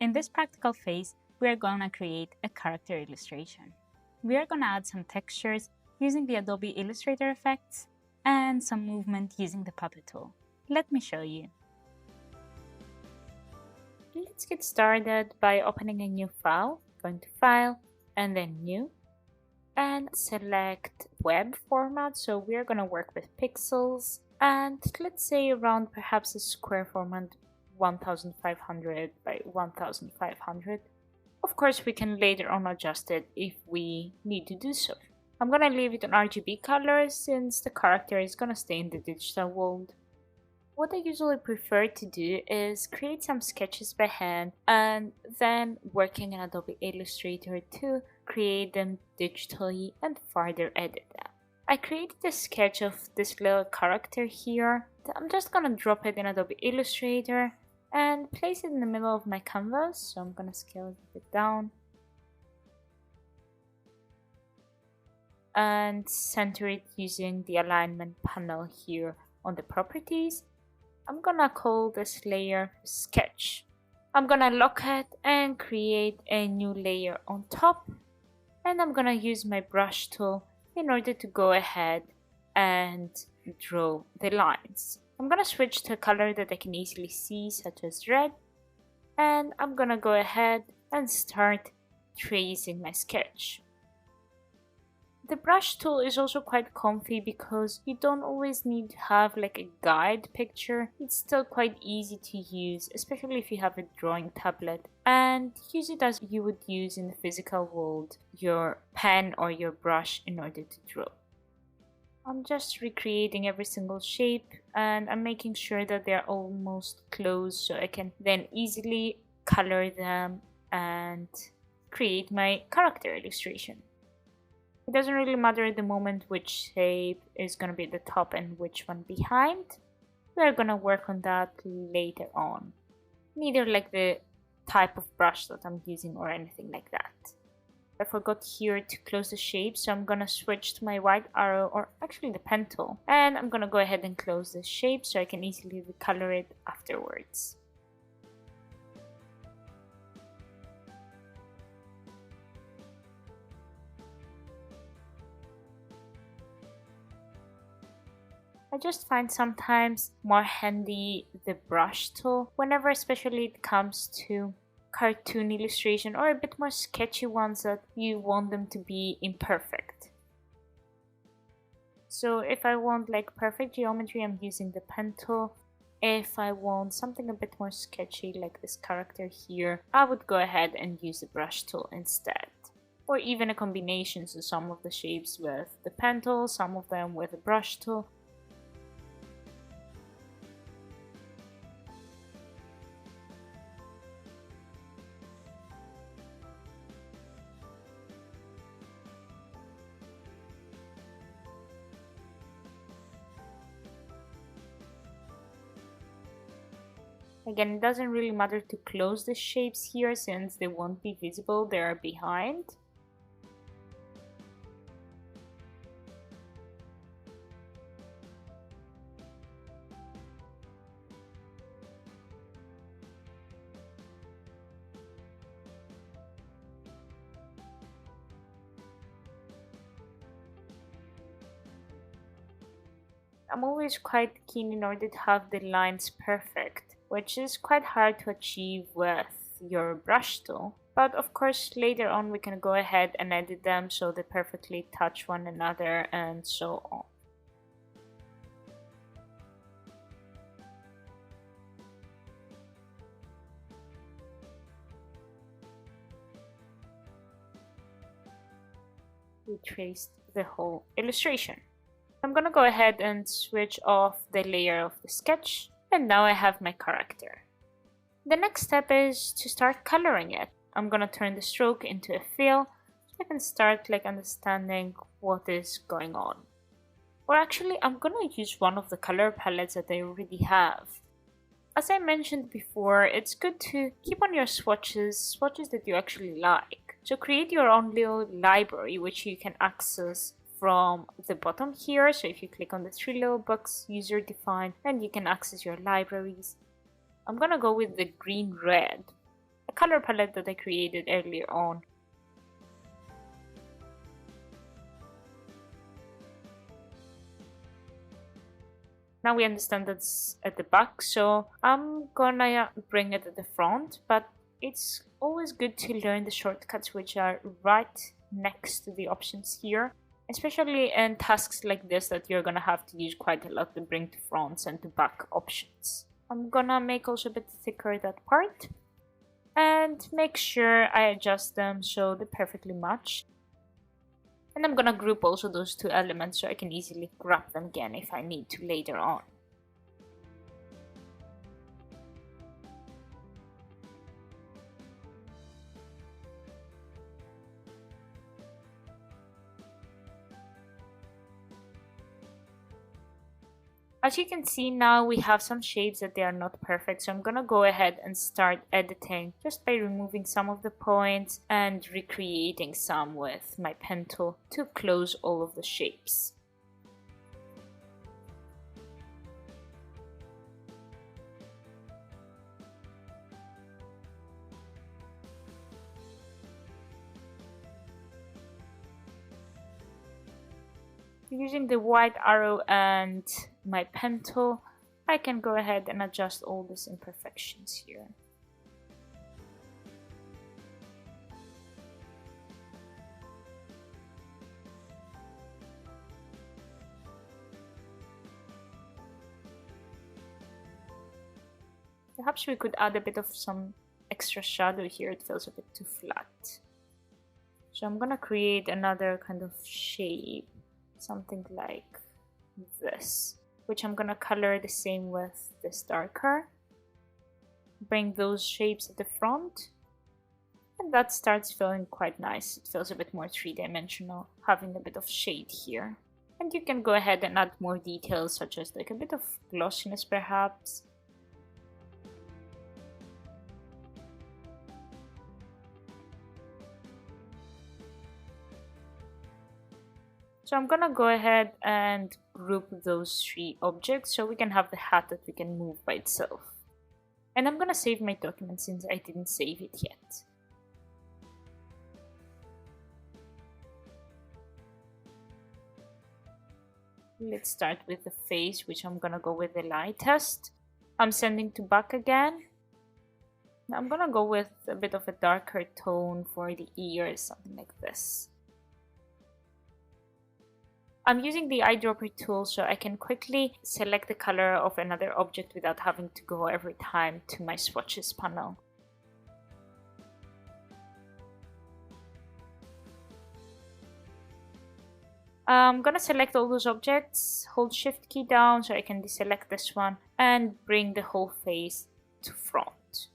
In this practical phase, we are going to create a character illustration. We are going to add some textures using the Adobe Illustrator effects and some movement using the puppet tool. Let me show you. Let's get started by opening a new file, going to File and then New, and select Web format. So we're going to work with pixels and let's say around perhaps a square format 1500 by 1500. Of course, we can later on adjust it if we need to do so. I'm gonna leave it on RGB colors since the character is gonna stay in the digital world. What I usually prefer to do is create some sketches by hand and then working in Adobe Illustrator to create them digitally and further edit them. I created a sketch of this little character here. I'm just gonna drop it in Adobe Illustrator and place it in the middle of my canvas. So I'm gonna scale it a bit down and center it using the alignment panel here on the properties. I'm gonna call this layer sketch. I'm gonna lock it and create a new layer on top, and I'm gonna use my brush tool in order to go ahead and draw the lines. I'm gonna switch to a color that I can easily see, such as red, and I'm gonna go ahead and start tracing my sketch. The brush tool is also quite comfy because you don't always need to have like a guide picture. It's still quite easy to use, especially if you have a drawing tablet, and use it as you would use in the physical world, your pen or your brush in order to draw. I'm just recreating every single shape and I'm making sure that they're almost close so I can then easily color them and create my character illustration. It doesn't really matter at the moment which shape is going to be at the top and which one behind. We're going to work on that later on. Neither like the type of brush that I'm using or anything like that. I forgot here to close the shape, so I'm gonna switch to my white arrow, or actually the pen tool, and I'm gonna go ahead and close the shape so I can easily recolor it afterwards. I just find sometimes more handy the brush tool whenever especially it comes to cartoon illustration or a bit more sketchy ones that you want them to be imperfect. So if I want like perfect geometry, I'm using the pen tool. If I want something a bit more sketchy like this character here, I would go ahead and use the brush tool instead. Or even a combination, so some of the shapes with the pen tool, some of them with the brush tool. Again, it doesn't really matter to close the shapes here since they won't be visible, they are behind. I'm always quite keen in order to have the lines perfect, which is quite hard to achieve with your brush tool. But of course later on we can go ahead and edit them so they perfectly touch one another and so on. We traced the whole illustration. I'm gonna go ahead and switch off the layer of the sketch, and now I have my character. The next step is to start coloring it. I'm gonna turn the stroke into a fill so I can start like understanding what is going on. Or actually, I'm gonna use one of the color palettes that I already have. As I mentioned before, it's good to keep on your swatches that you actually like. So create your own little library which you can access from the bottom here. So if you click on the three little box, user defined, and you can access your libraries. I'm gonna go with the green red. I color palette that I created earlier on. Now we understand that's at the back, so I'm gonna bring it at the front, but it's always good to learn the shortcuts which are right next to the options here, especially in tasks like this that you're gonna have to use quite a lot to bring to fronts and to back options. I'm gonna make also a bit thicker that part and make sure I adjust them so they perfectly match. And I'm gonna group also those two elements so I can easily grab them again if I need to later on. As you can see now, we have some shapes that they are not perfect, so I'm gonna go ahead and start editing just by removing some of the points and recreating some with my pen tool to close all of the shapes. Using the white arrow and my pen tool, I can go ahead and adjust all these imperfections here. Perhaps we could add a bit of some extra shadow here, it feels a bit too flat. So I'm gonna create another kind of shape, something like this, which I'm gonna color the same with this darker. Bring those shapes at the front, and that starts feeling quite nice. It feels a bit more three-dimensional, having a bit of shade here. And you can go ahead and add more details, such as like a bit of glossiness perhaps. So I'm gonna go ahead and group those three objects so we can have the hat that we can move by itself. And I'm gonna save my document since I didn't save it yet. Let's start with the face, which I'm gonna go with the lightest. I'm sending to back again. Now I'm gonna go with a bit of a darker tone for the ears, something like this. I'm using the eyedropper tool so I can quickly select the color of another object without having to go every time to my swatches panel. I'm gonna select all those objects, hold Shift key down so I can deselect this one and bring the whole face to front.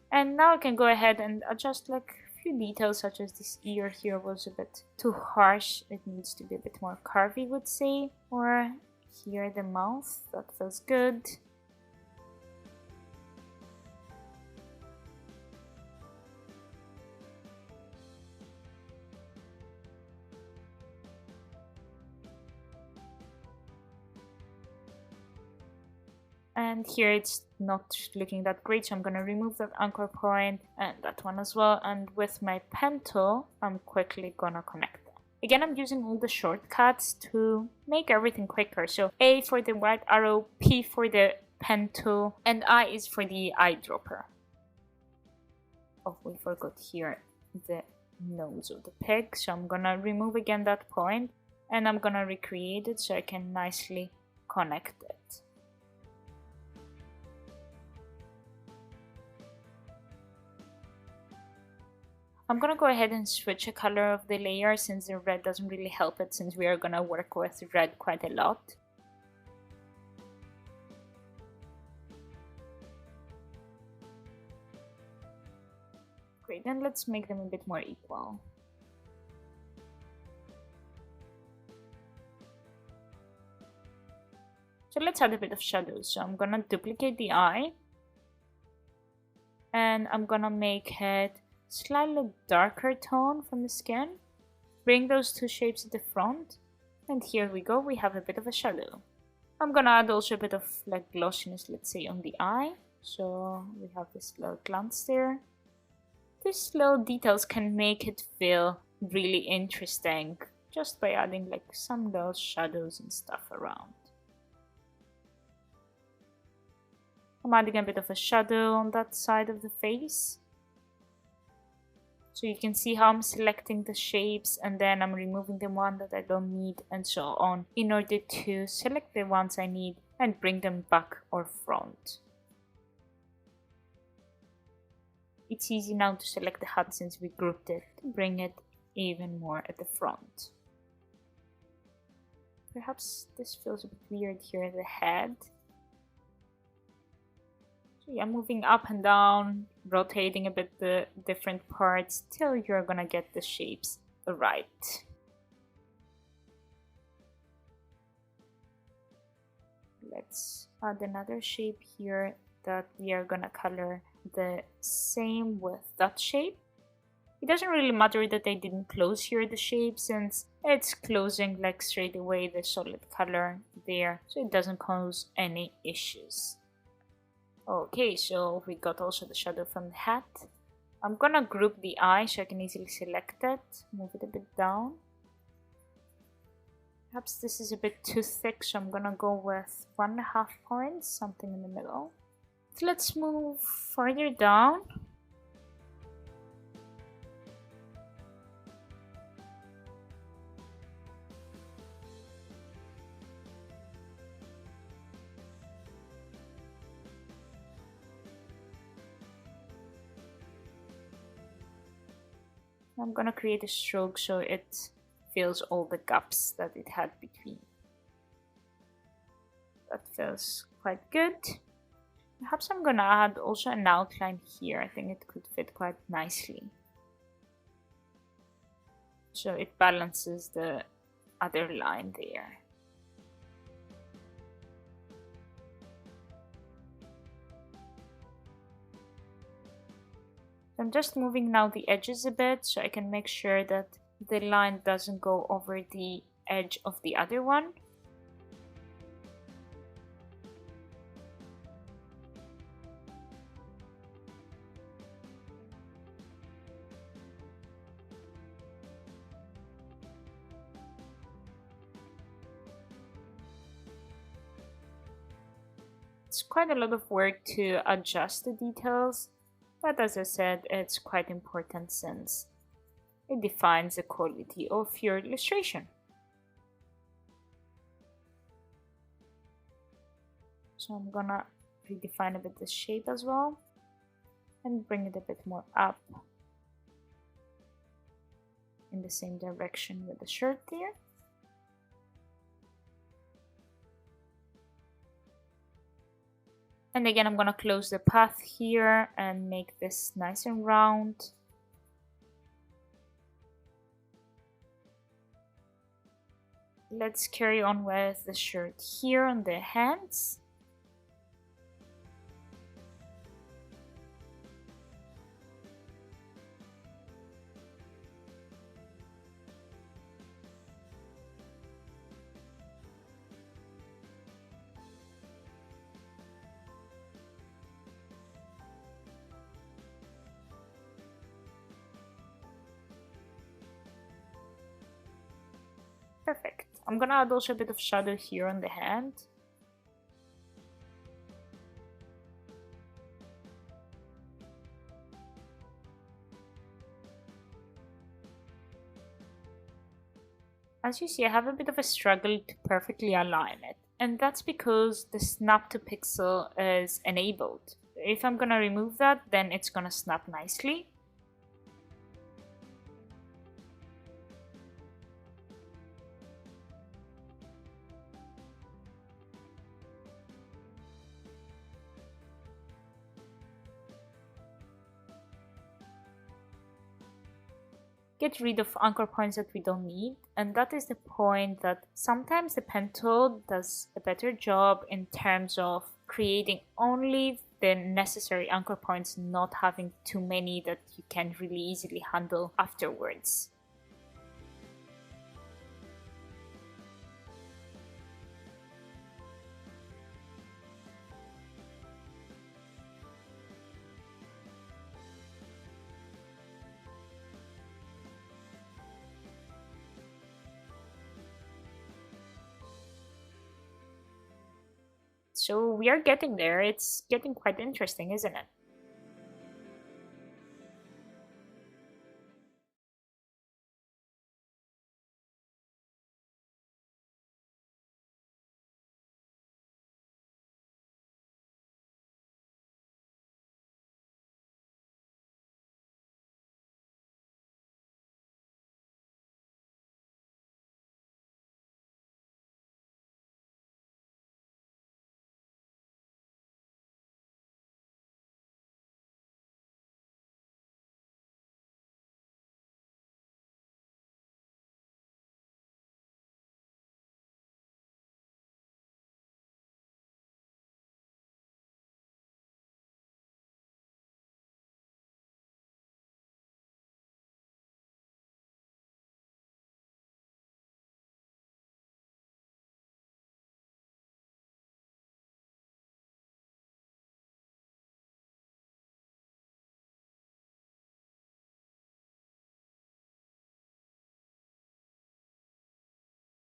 And now I can go ahead and adjust like details, such as this ear here was a bit too harsh. It needs to be a bit more curvy, would say. Or here the mouth, that feels good. And here it's not looking that great, so I'm gonna remove that anchor point and that one as well. And with my pen tool, I'm quickly gonna connect them. Again, I'm using all the shortcuts to make everything quicker. So A for the white arrow, P for the pen tool, and I is for the eyedropper. Oh, we forgot here the nose of the pig. So I'm gonna remove again that point and I'm gonna recreate it so I can nicely connect it. I'm gonna go ahead and switch the color of the layer since the red doesn't really help it, since we are gonna work with red quite a lot. Great, then let's make them a bit more equal. So let's add a bit of shadows. So I'm gonna duplicate the eye and I'm gonna make it slightly darker tone from the skin. Bring those two shapes at the front, and here we go, we have a bit of a shadow. I'm gonna add also a bit of like glossiness, let's say, on the eye. So we have this little glance there. These little details can make it feel really interesting just by adding like some little shadows and stuff around. I'm adding a bit of a shadow on that side of the face. So you can see how I'm selecting the shapes and then I'm removing the one that I don't need and so on in order to select the ones I need and bring them back or front. It's easy now to select the hat since we grouped it to bring it even more at the front. Perhaps this feels a bit weird here at the head. So yeah, moving up and down, rotating a bit the different parts till you're gonna get the shapes right. Let's add another shape here that we are gonna color the same with that shape. It doesn't really matter that I didn't close here the shape since it's closing like straight away the solid color there, so it doesn't cause any issues. Okay, so we got also the shadow from the hat. I'm gonna group the eye so I can easily select it, move it a bit down. Perhaps this is a bit too thick, so I'm gonna go with 1.5 points, something in the middle. So let's move further down. I'm gonna create a stroke so it fills all the gaps that it had between. That feels quite good. Perhaps I'm gonna add also an outline here. I think it could fit quite nicely. So it balances the other line there. I'm just moving now the edges a bit so I can make sure that the line doesn't go over the edge of the other one. It's quite a lot of work to adjust the details, but as I said, it's quite important since it defines the quality of your illustration. So I'm gonna redefine a bit the shape as well and bring it a bit more up in the same direction with the shirt there. And again, I'm gonna close the path here and make this nice and round. Let's carry on with the shirt here on the hands. Perfect. I'm gonna add also a bit of shadow here on the hand. As you see, I have a bit of a struggle to perfectly align it, and that's because the snap to pixel is enabled. If I'm gonna remove that, then it's gonna snap nicely. Get rid of anchor points that we don't need, and that is the point that sometimes the pen tool does a better job in terms of creating only the necessary anchor points, not having too many that you can really easily handle afterwards. So we are getting there. It's getting quite interesting, isn't it?